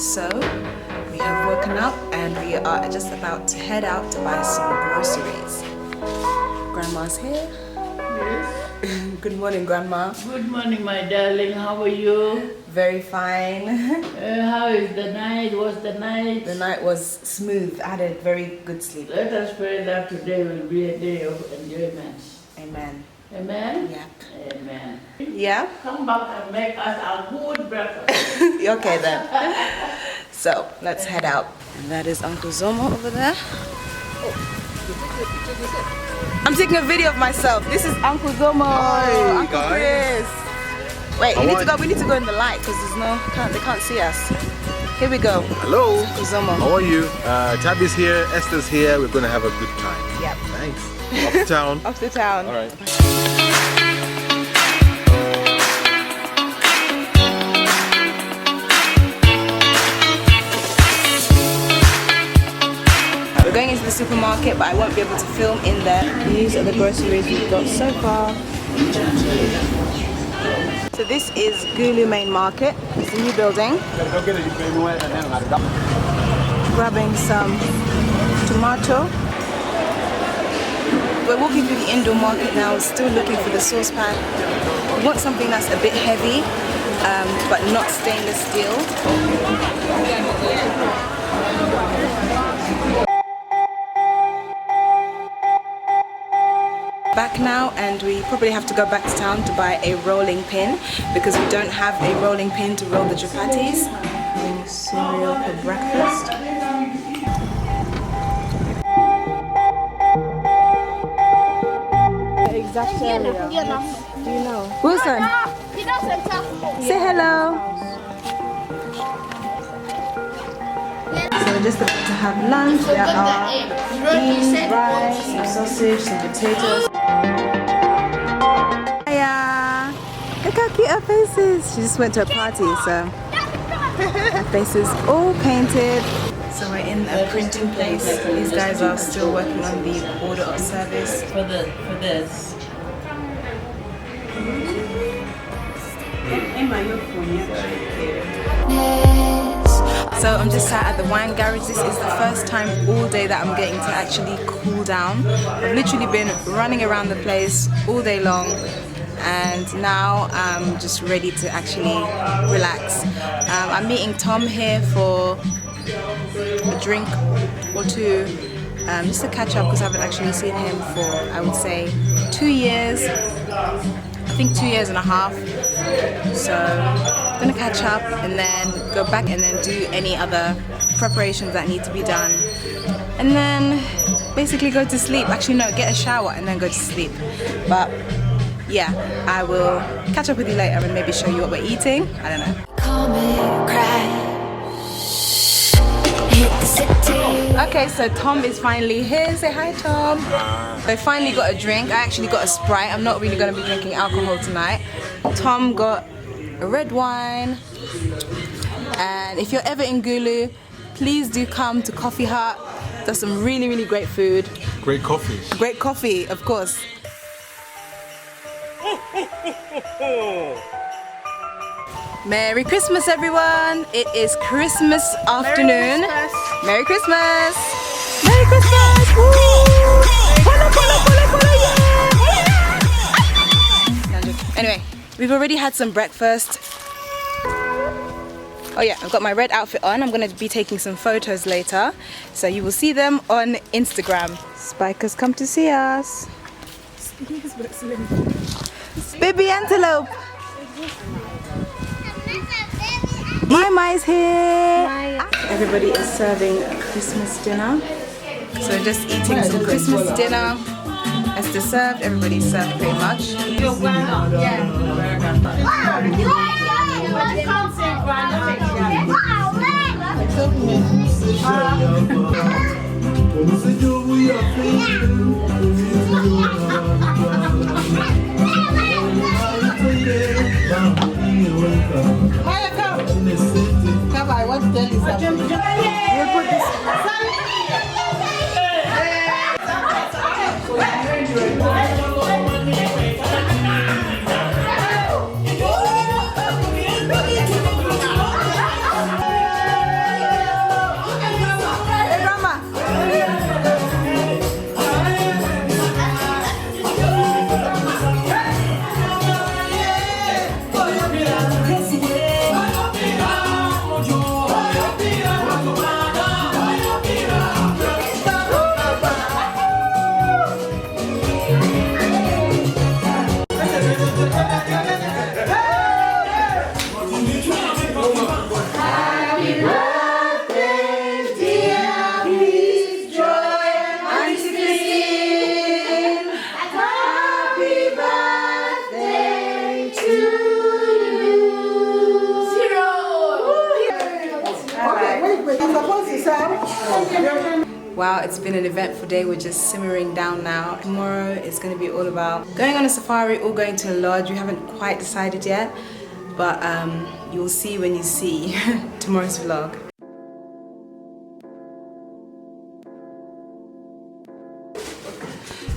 So we have woken up and we are just about to head out to buy some groceries. Grandma's here. Yes. Good morning, Grandma. Good morning, my darling. How are you? Very fine. How is the night? What's the night? The night was smooth. I had a very good sleep. Let us pray that today will be a day of enjoyment. Amen. Amen? Yep. Amen. Yeah? Come back and make us a good breakfast. Okay then. So let's head out. And that is Uncle Zomo over there. I'm taking a video of myself. This is Uncle Zomo. Hi, Uncle guys. Chris. Wait, we need to go in the light because they can't see us. Here we go. Hello. Uncle Zomo. How are you? Tabby's here, Esther's here. We're going to have a good time. Yep. Thanks. Off to town. Off to town. All right. We're going into the supermarket, but I won't be able to film in there. These are the groceries we've got so far. So this is Gulu Main Market. It's a new building. Grabbing some tomato. We're walking through the indoor market now, still looking for the saucepan. We want something that's a bit heavy, but not stainless steel. Back now, and we probably have to go back to town to buy a rolling pin because we don't have a rolling pin to roll the chapatis. Cereal for breakfast. Exact area. Do you know? Wilson, say hello. So we're just about to have lunch. There are beans, rice, some sausage, some potatoes. Hiya! Look how cute her face is. She just went to a party, so her face is all painted. So we're in a printing place. These guys are still working on the order of service. For this. So I'm just sat at the wine garage. This is the first time all day that I'm getting to actually cool down. I've literally been running around the place all day long, and now I'm just ready to actually relax. I'm meeting Tom here for a drink or two, just to catch up because I haven't actually seen him for, I would say, 2 years. I think 2 years and a half. So I'm gonna catch up and then go back and then do any other preparations that need to be done, and then basically go to sleep. Actually no, get a shower and then go to sleep. But yeah, I will catch up with you later and maybe show you what we're eating. I don't know. Okay, so Tom is finally here. Say hi, Tom. I finally got a drink. I actually got a Sprite. I'm not really going to be drinking alcohol tonight. Tom got a red wine. And if you're ever in Gulu, please do come to Coffee Hut. There's some really, really great food. Great coffee. Great coffee, of course. Merry Christmas, everyone! It is Christmas afternoon. Merry Christmas! Merry Christmas! Woo! Anyway, we've already had some breakfast. Oh yeah, I've got my red outfit on. I'm going to be taking some photos later, so you will see them on Instagram. Spikers come to see us. Baby antelope! Mai's here! Everybody is serving Christmas dinner. So we're just eating some Christmas dinner. As served, everybody's served pretty much. I want to tell you something. We'll put this. Wow, it's been an eventful day. We're just simmering down now. Tomorrow is going to be all about going on a safari or going to a lodge. We haven't quite decided yet, but you'll see when you see tomorrow's vlog.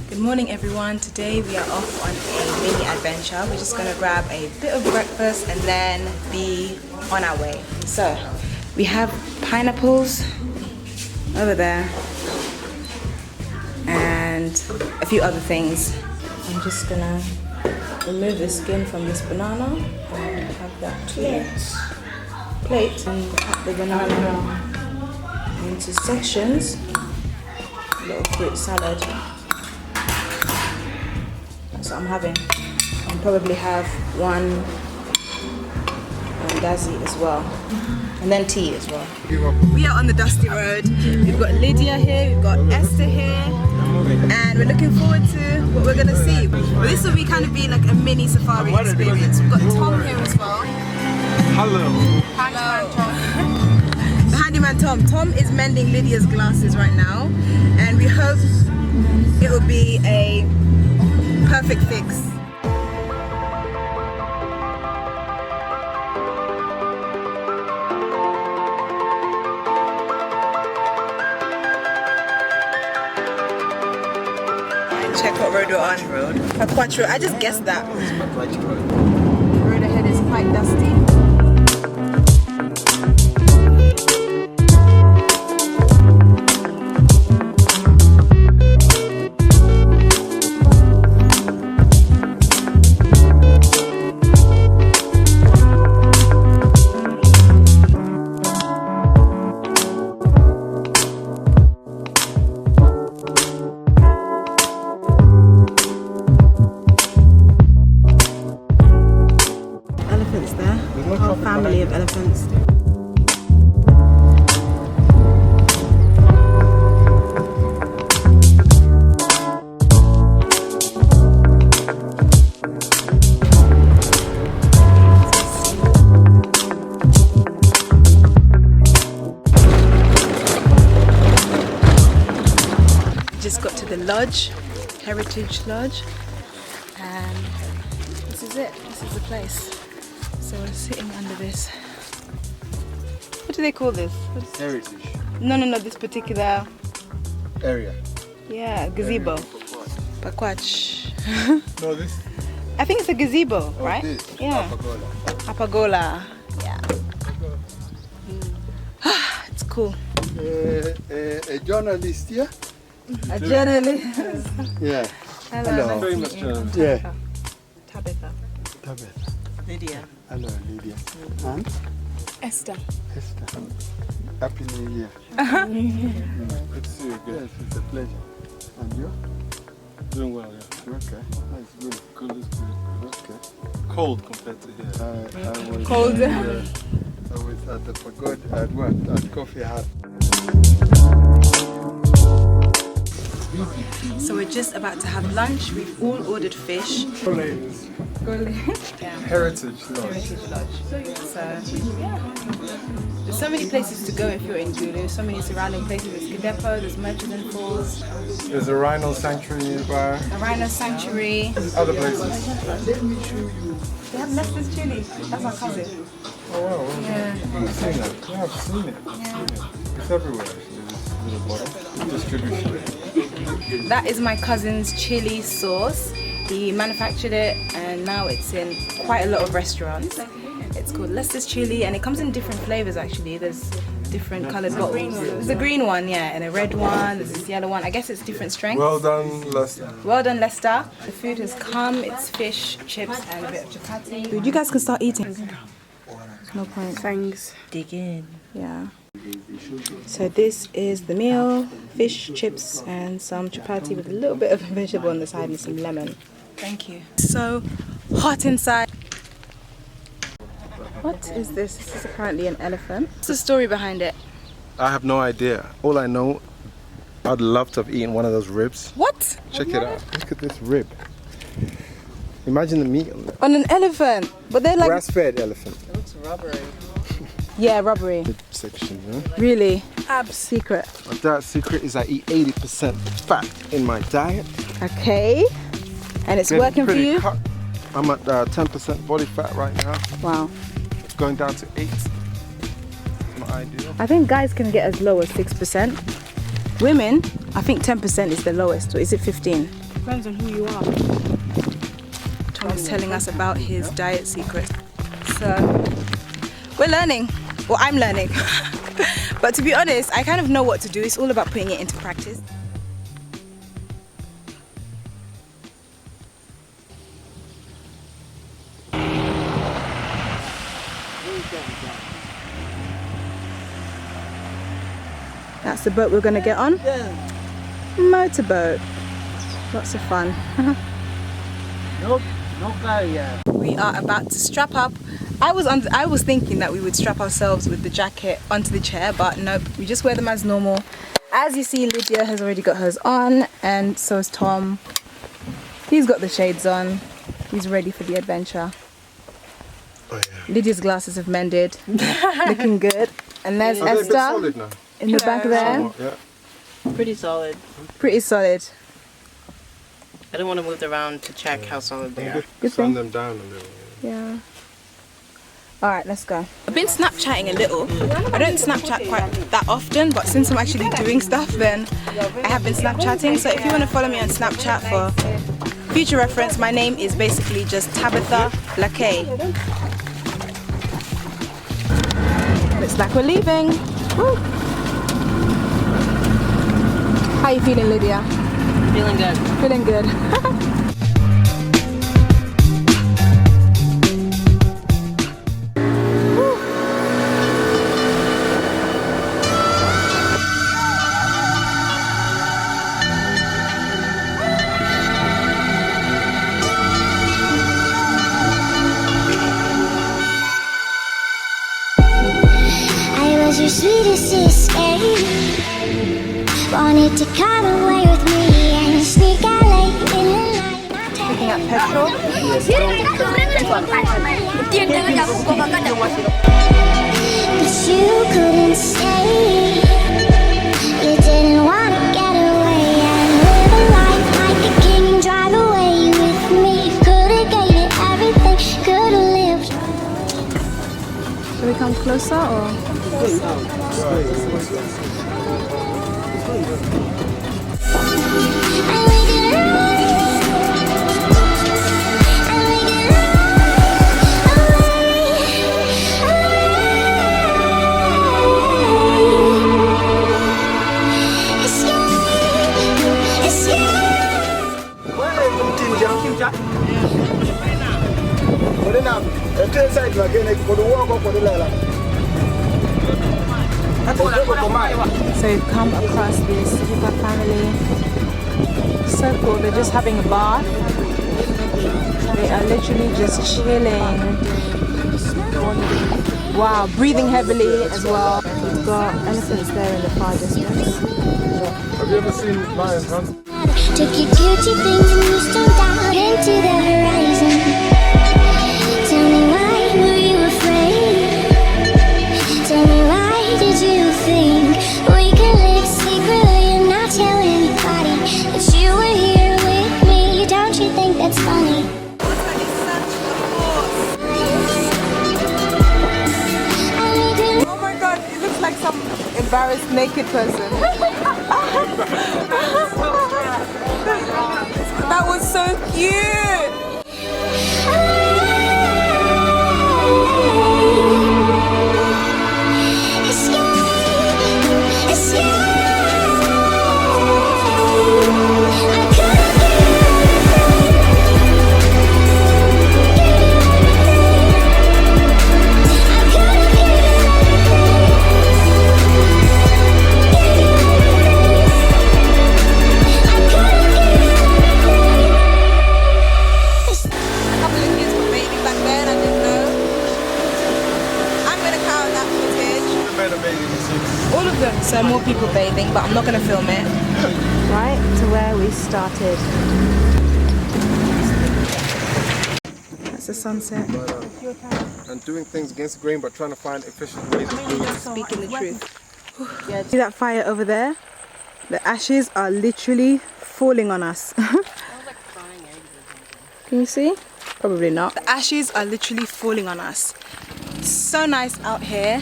Good morning everyone. Today we are off on a mini adventure. We're just going to grab a bit of breakfast and then be on our way. So we have pineapples over there and a few other things. I'm just gonna remove the skin from this banana and have that plate and cut the banana into sections. A little fruit salad. That's what I'm having. I'll probably have one mandazi as well. And then tea as well. We are on the dusty road. We've got Lydia here, we've got Esther here, and we're looking forward to what we're gonna see. But this will kind of be like a mini safari experience. We've got Tom here as well. Hello. Handyman Tom. The handyman Tom. Tom is mending Lydia's glasses right now, and we hope it will be a perfect fix. Check what road we're on. Pakwach road. I just guessed that. The road ahead is quite dusty. Family of elephants. Just got to the lodge, Heritage Lodge, and this is it. This is the place. So we're sitting under this. What do they call this? Heritage. No, this particular Area. Yeah, gazebo. Pakwach. No, this. I think it's a gazebo, right? This. Yeah. Apagola. Yeah. It's cool. A journalist here? A journalist. Yeah. Hello. Very much journalist. Yeah. Tabitha. Tabitha. Lydia. Hello, Lydia. And Esther. Esther. Happy New Year. Good to see you again. Yes, it's a pleasure. And you? Doing well, yeah. Okay. That's good. Good is good. Okay. Cold compared to here. I was, Cold. I was at the pagoda at what? At Coffee Hut. So we're just about to have lunch. We've all ordered fish. Heritage Lodge. Heritage Lodge. So yeah, there's so many places to go if you're in Gulu. So many surrounding places. There's Kidepo, there's Merchant Falls, There's a rhino sanctuary nearby. a rhino sanctuary. Other places. They have Lester's chili. That's our cousin. Oh wow. Yeah. I've seen that. Yeah, I've seen it. It's everywhere actually. This little bottle. Distribution. That is my cousin's chili sauce. He manufactured it and now it's in quite a lot of restaurants. It's called Lester's chili and it comes in different flavors actually. There's different colored bottles. There's a green one, yeah, and a red one. There's this yellow one. I guess it's different strengths. Well done, Lester. Well done, Lester. The food has come. It's fish, chips, and a bit of chapati. Dude, you guys can start eating. No point. Thanks. Dig in. Yeah. So this is the meal. Fish, chips, and some chapati with a little bit of vegetable on the side and some lemon. Thank you. So hot inside. What is this? This is apparently an elephant. What's the story behind it? I have no idea. All I know, I'd love to have eaten one of those ribs. What? Check it out. Look at this rib. Imagine the meat on that. On an elephant. But they're like... Grass-fed elephant. Yeah, rubbery. Rib section, huh? Really? Secret. My diet secret is I eat 80% fat in my diet. Okay. And it's working for you? Cut. I'm at 10% body fat right now. Wow. It's going down to 8. My ideal. I think guys can get as low as 6%. Women, I think 10% is the lowest, or is it 15? Depends on who you are. Tom is telling us about his diet secret. So, we're learning. Well, I'm learning. But to be honest, I kind of know what to do. It's all about putting it into practice. That's the boat we're going to get on. Motorboat. Lots of fun. We are about to strap up. I was thinking that we would strap ourselves with the jacket onto the chair, but nope, we just wear them as normal. As you see, Lydia has already got hers on, and so is Tom. He's got the shades on. He's ready for the adventure. Oh, yeah. Lydia's glasses have mended. Looking good. And there's Are they a bit Esther solid now? in the back there. Somewhat, yeah. Pretty solid. Pretty solid. I don't want to move around to check how solid they are. Good Sun thing. them down a little. Yeah. Alright, let's go. I've been Snapchatting a little. I don't Snapchat quite that often, but since I'm actually doing stuff, then I have been Snapchatting. So if you want to follow me on Snapchat for future reference, my name is basically just Tabitha Lakay. Looks like we're leaving. Woo. How are you feeling, Lydia? Feeling good. Feeling good. I was your sweetest escape. Wanted to come away with me and sneak out late in the night. Picking up petrol. But you couldn't stay. You didn't want to get away and live a life like a king and drive away with me. Could've gave it everything, could've lived. Should we come closer or? So we've come across this Hippa family. So cool, they're just having a bath. They are literally just chilling. Wow, breathing heavily as well. We've got elephants there in the far distance. Have you ever seen lions hunt? Took your guilty things and you stood out into the horizon. Tell me why were you afraid? Tell me why did you think we could live secretly and not tell anybody that you were here with me? Don't you think that's funny? Oh my god, it looks like some embarrassed naked person. That was so cute! All of them, so more people bathing, but I'm not going to film it. Right to where we started. That's the sunset. And doing things against the grain, but trying to find efficient ways of doing it. Speaking the truth. See that fire over there? The ashes are literally falling on us. Can you see? Probably not. The ashes are literally falling on us. It's so nice out here.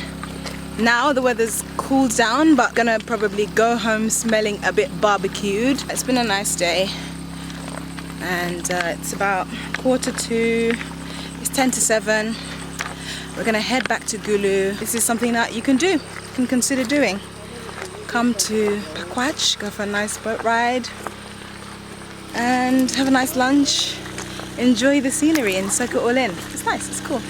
Now the weather's cooled down, but gonna probably go home smelling a bit barbecued. It's been a nice day. And it's about 2:45. It's 6:50. We're gonna head back to Gulu. This is something that you can do, you can consider doing. Come to Pakwach, go for a nice boat ride, and have a nice lunch. Enjoy the scenery and soak it all in. It's nice, it's cool.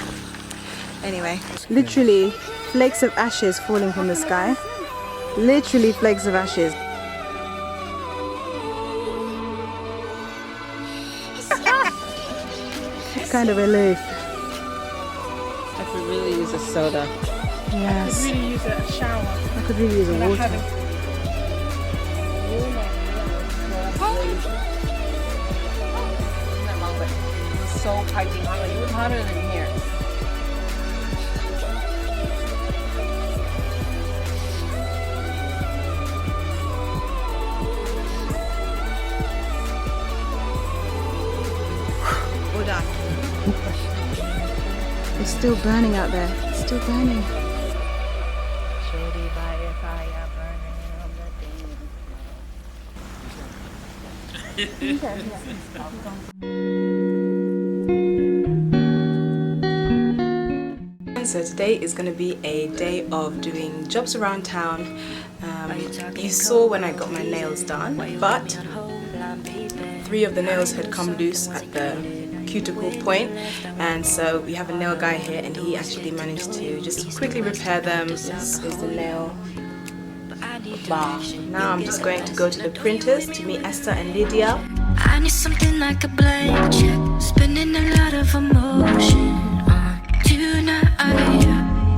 Anyway, literally flakes of ashes falling from the sky. Literally flakes of ashes. Kind of aloof. I could really use a soda. Yes. I could really use a shower. I could really use a water. It's so piping hot. It was hotter than here. We're done. It's still burning out there. It's still burning. So today is going to be a day of doing jobs around town. You saw when I got my nails done, but 3 of the nails had come loose at the cuticle point, and so we have a nail guy here and he actually managed to just quickly repair them. This is the nail bar. Now I'm just going to go to the printers to meet Esther and Lydia. I need something like a blank check, spending a lot of emotion on tonight.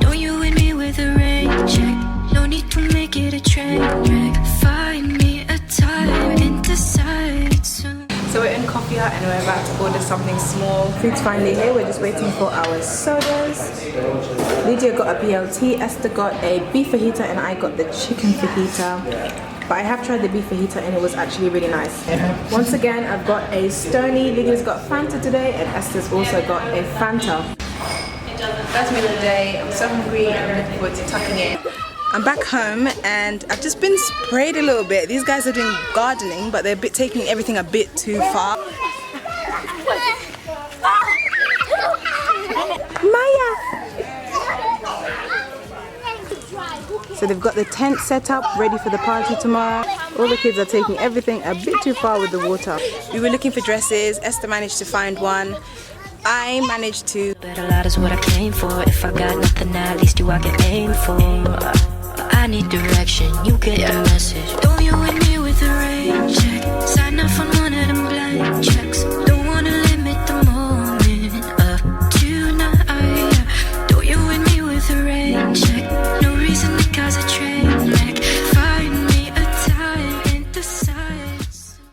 Don't you hit me with a rain check, no need to make it a train wreck. Find me a time and decide soon. So we're in Coffee Hut and we're about to order something small. Food's finally here, we're just waiting for our sodas. Lydia got a BLT, Esther got a beef fajita and I got the chicken fajita. But I have tried the beef fajita and it was actually really nice. Once again, I've got a Stony, Lydia's got Fanta today and Esther's also got a Fanta. First meal of the day, I'm so hungry and I'm looking forward to tucking in. I'm back home and I've just been sprayed a little bit. These guys are doing gardening, but they're taking everything a bit too far. Maya! So they've got the tent set up, ready for the party tomorrow. All the kids are taking everything a bit too far with the water. We were looking for dresses. Esther managed to find one. I managed to. But a lot is what I came for. If I got nothing, at least you I can aim for. I need direction, you get the message.